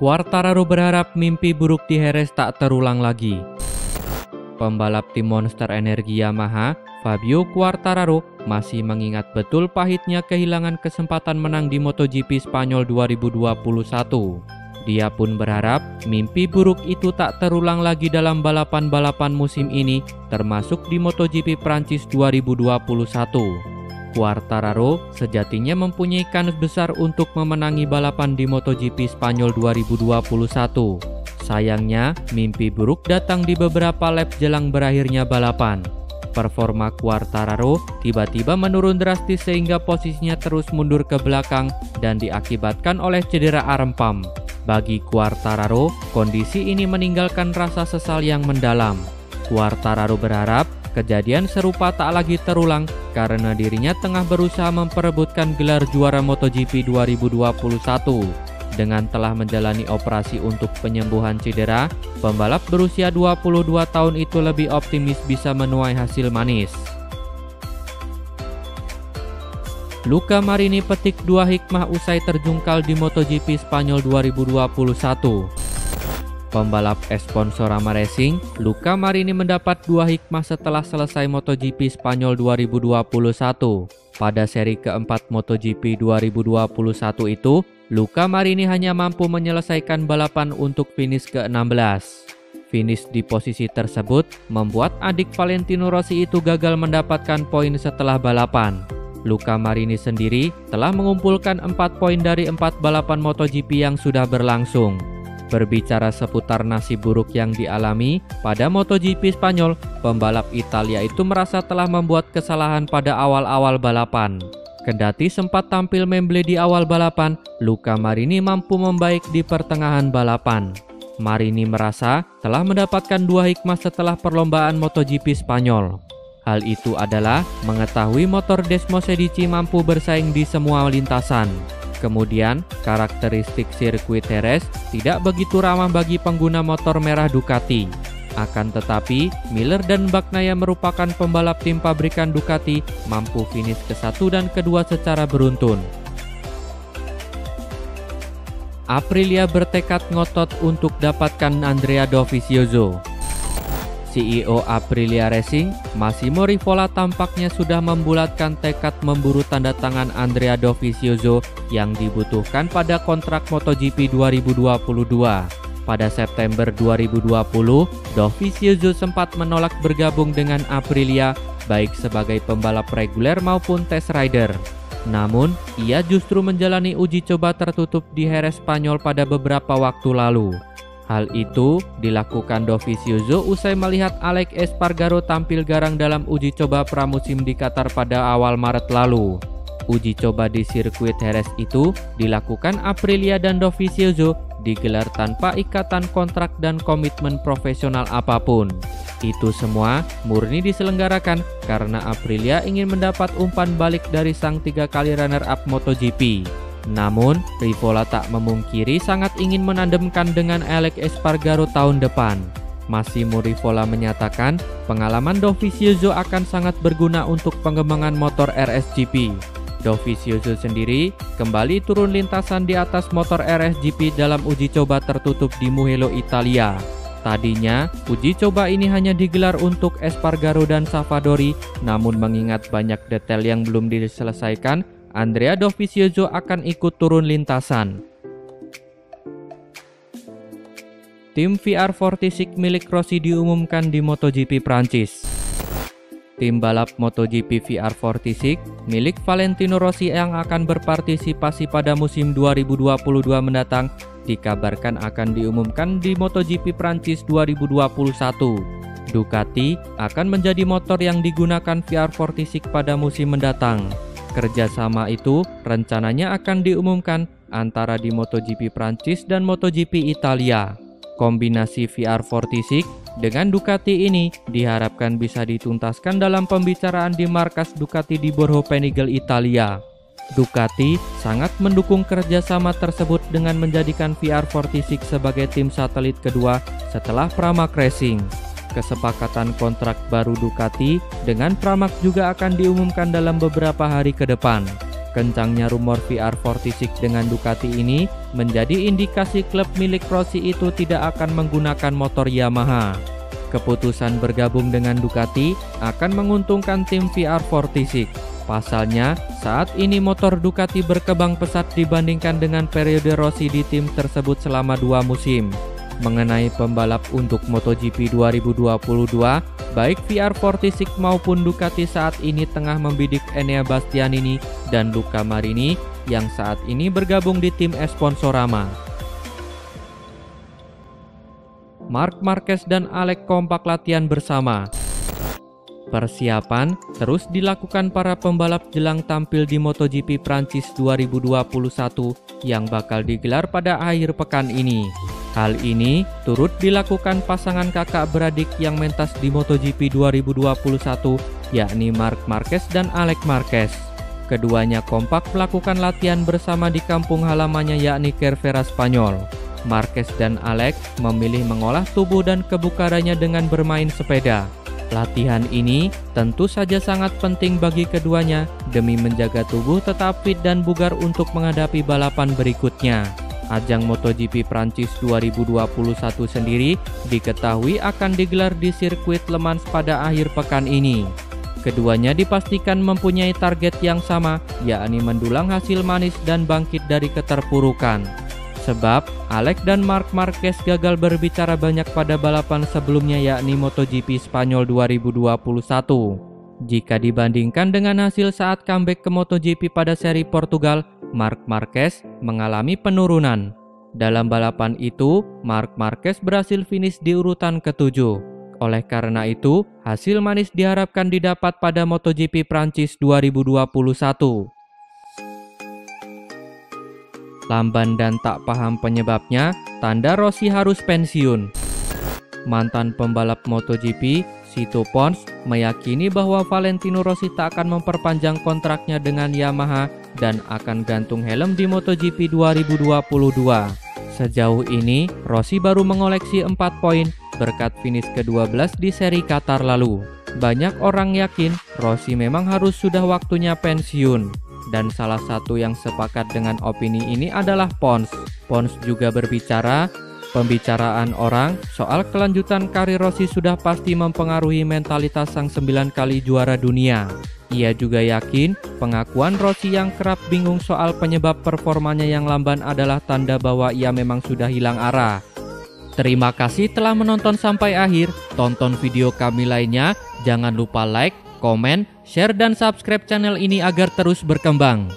Quartararo berharap mimpi buruk di Jerez tak terulang lagi. Pembalap tim Monster Energi Yamaha, Fabio Quartararo, masih mengingat betul pahitnya kehilangan kesempatan menang di MotoGP Spanyol 2021. Dia pun berharap mimpi buruk itu tak terulang lagi dalam balapan-balapan musim ini, termasuk di MotoGP Prancis 2021. Quartararo sejatinya mempunyai kans besar untuk memenangi balapan di MotoGP Spanyol 2021. Sayangnya, mimpi buruk datang di beberapa lap jelang berakhirnya balapan. Performa Quartararo tiba-tiba menurun drastis sehingga posisinya terus mundur ke belakang dan diakibatkan oleh cedera arm pump. Bagi Quartararo, kondisi ini meninggalkan rasa sesal yang mendalam. Quartararo berharap kejadian serupa tak lagi terulang karena dirinya tengah berusaha memperebutkan gelar juara MotoGP 2021. Dengan telah menjalani operasi untuk penyembuhan cedera, pembalap berusia 22 tahun itu lebih optimis bisa menuai hasil manis. Luca Marini petik 2 hikmah usai terjungkal di MotoGP Spanyol 2021. Pembalap Sponsorama Racing, Luca Marini mendapat 2 hikmah setelah selesai MotoGP Spanyol 2021. Pada seri keempat MotoGP 2021 itu, Luca Marini hanya mampu menyelesaikan balapan untuk finish ke-16. Finish di posisi tersebut membuat adik Valentino Rossi itu gagal mendapatkan poin setelah balapan. Luca Marini sendiri telah mengumpulkan 4 poin dari 4 balapan MotoGP yang sudah berlangsung. Berbicara seputar nasib buruk yang dialami pada MotoGP Spanyol, pembalap Italia itu merasa telah membuat kesalahan pada awal-awal balapan. Kendati sempat tampil memble di awal balapan, Luca Marini mampu membaik di pertengahan balapan. Marini merasa telah mendapatkan 2 hikmah setelah perlombaan MotoGP Spanyol. Hal itu adalah mengetahui motor Desmosedici mampu bersaing di semua lintasan. Kemudian, karakteristik sirkuit Jerez tidak begitu ramah bagi pengguna motor merah Ducati. Akan tetapi, Miller dan Bagnaia merupakan pembalap tim pabrikan Ducati mampu finish ke-1 dan ke-2 secara beruntun. Aprilia bertekad ngotot untuk dapatkan Andrea Dovizioso. CEO Aprilia Racing, Massimo Rivola tampaknya sudah membulatkan tekad memburu tanda tangan Andrea Dovizioso yang dibutuhkan pada kontrak MotoGP 2022. Pada September 2020, Dovizioso sempat menolak bergabung dengan Aprilia baik sebagai pembalap reguler maupun test rider. Namun, ia justru menjalani uji coba tertutup di Jerez Spanyol pada beberapa waktu lalu. Hal itu dilakukan Dovizioso usai melihat Alex Espargaro tampil garang dalam uji coba pramusim di Qatar pada awal Maret lalu. Uji coba di sirkuit Jerez itu dilakukan Aprilia dan Dovizioso digelar tanpa ikatan kontrak dan komitmen profesional apapun. Itu semua murni diselenggarakan karena Aprilia ingin mendapat umpan balik dari sang 3 kali runner-up MotoGP. Namun, Rivola tak memungkiri sangat ingin menandemkan dengan Alex Espargaro tahun depan. Massimo Rivola menyatakan pengalaman Dovizioso akan sangat berguna untuk pengembangan motor RSGP. Dovizioso sendiri kembali turun lintasan di atas motor RSGP dalam uji coba tertutup di Mugello, Italia. Tadinya, uji coba ini hanya digelar untuk Espargaro dan Savadori, namun mengingat banyak detail yang belum diselesaikan, Andrea Dovizioso akan ikut turun lintasan. Tim VR46 milik Rossi diumumkan di MotoGP Prancis. Tim balap MotoGP VR46 milik Valentino Rossi yang akan berpartisipasi pada musim 2022 mendatang dikabarkan akan diumumkan di MotoGP Prancis 2021. Ducati akan menjadi motor yang digunakan VR46 pada musim mendatang. Kerjasama itu rencananya akan diumumkan antara di MotoGP Prancis dan MotoGP Italia. Kombinasi VR46 dengan Ducati ini diharapkan bisa dituntaskan dalam pembicaraan di markas Ducati di Borgo Panigale, Italia. Ducati sangat mendukung kerjasama tersebut dengan menjadikan VR46 sebagai tim satelit kedua setelah Pramac Racing. Kesepakatan kontrak baru Ducati dengan Pramac juga akan diumumkan dalam beberapa hari ke depan. Kencangnya rumor VR46 dengan Ducati ini menjadi indikasi klub milik Rossi itu tidak akan menggunakan motor Yamaha. Keputusan bergabung dengan Ducati akan menguntungkan tim VR46. Pasalnya, saat ini motor Ducati berkembang pesat dibandingkan dengan periode Rossi di tim tersebut selama 2 musim. Mengenai pembalap untuk MotoGP 2022, baik VR46 maupun Ducati saat ini tengah membidik Enea Bastianini dan Luca Marini yang saat ini bergabung di tim Esponsorama. Marc Marquez dan Alex kompak latihan bersama. Persiapan terus dilakukan para pembalap jelang tampil di MotoGP Prancis 2021 yang bakal digelar pada akhir pekan ini. Hal ini turut dilakukan pasangan kakak beradik yang mentas di MotoGP 2021, yakni Marc Marquez dan Alex Marquez. Keduanya kompak melakukan latihan bersama di kampung halamannya yakni Cervera, Spanyol. Marquez dan Alex memilih mengolah tubuh dan kebugarannya dengan bermain sepeda. Latihan ini tentu saja sangat penting bagi keduanya demi menjaga tubuh tetap fit dan bugar untuk menghadapi balapan berikutnya. Ajang MotoGP Prancis 2021 sendiri diketahui akan digelar di sirkuit Le Mans pada akhir pekan ini. Keduanya dipastikan mempunyai target yang sama, yakni mendulang hasil manis dan bangkit dari keterpurukan. Sebab Alex dan Marc Marquez gagal berbicara banyak pada balapan sebelumnya yakni MotoGP Spanyol 2021. Jika dibandingkan dengan hasil saat comeback ke MotoGP pada seri Portugal, Marc Marquez mengalami penurunan. Dalam balapan itu, Marc Marquez berhasil finish di urutan ke-7. Oleh karena itu, hasil manis diharapkan didapat pada MotoGP Prancis 2021. Lamban dan tak paham penyebabnya, tanda Rossi harus pensiun. Mantan pembalap MotoGP, Sito Pons, meyakini bahwa Valentino Rossi tak akan memperpanjang kontraknya dengan Yamaha dan akan gantung helm di MotoGP 2022. Sejauh ini, Rossi baru mengoleksi 4 poin berkat finish ke-12 di seri Qatar lalu. Banyak orang yakin Rossi memang harus sudah waktunya pensiun. Dan salah satu yang sepakat dengan opini ini adalah Pons. Pons juga berbicara, pembicaraan orang soal kelanjutan karir Rossi sudah pasti mempengaruhi mentalitas sang 9 kali juara dunia. Ia juga yakin pengakuan Rossi yang kerap bingung soal penyebab performanya yang lamban adalah tanda bahwa ia memang sudah hilang arah. Terima kasih telah menonton sampai akhir. Tonton video kami lainnya, jangan lupa like, komen, share dan subscribe channel ini agar terus berkembang.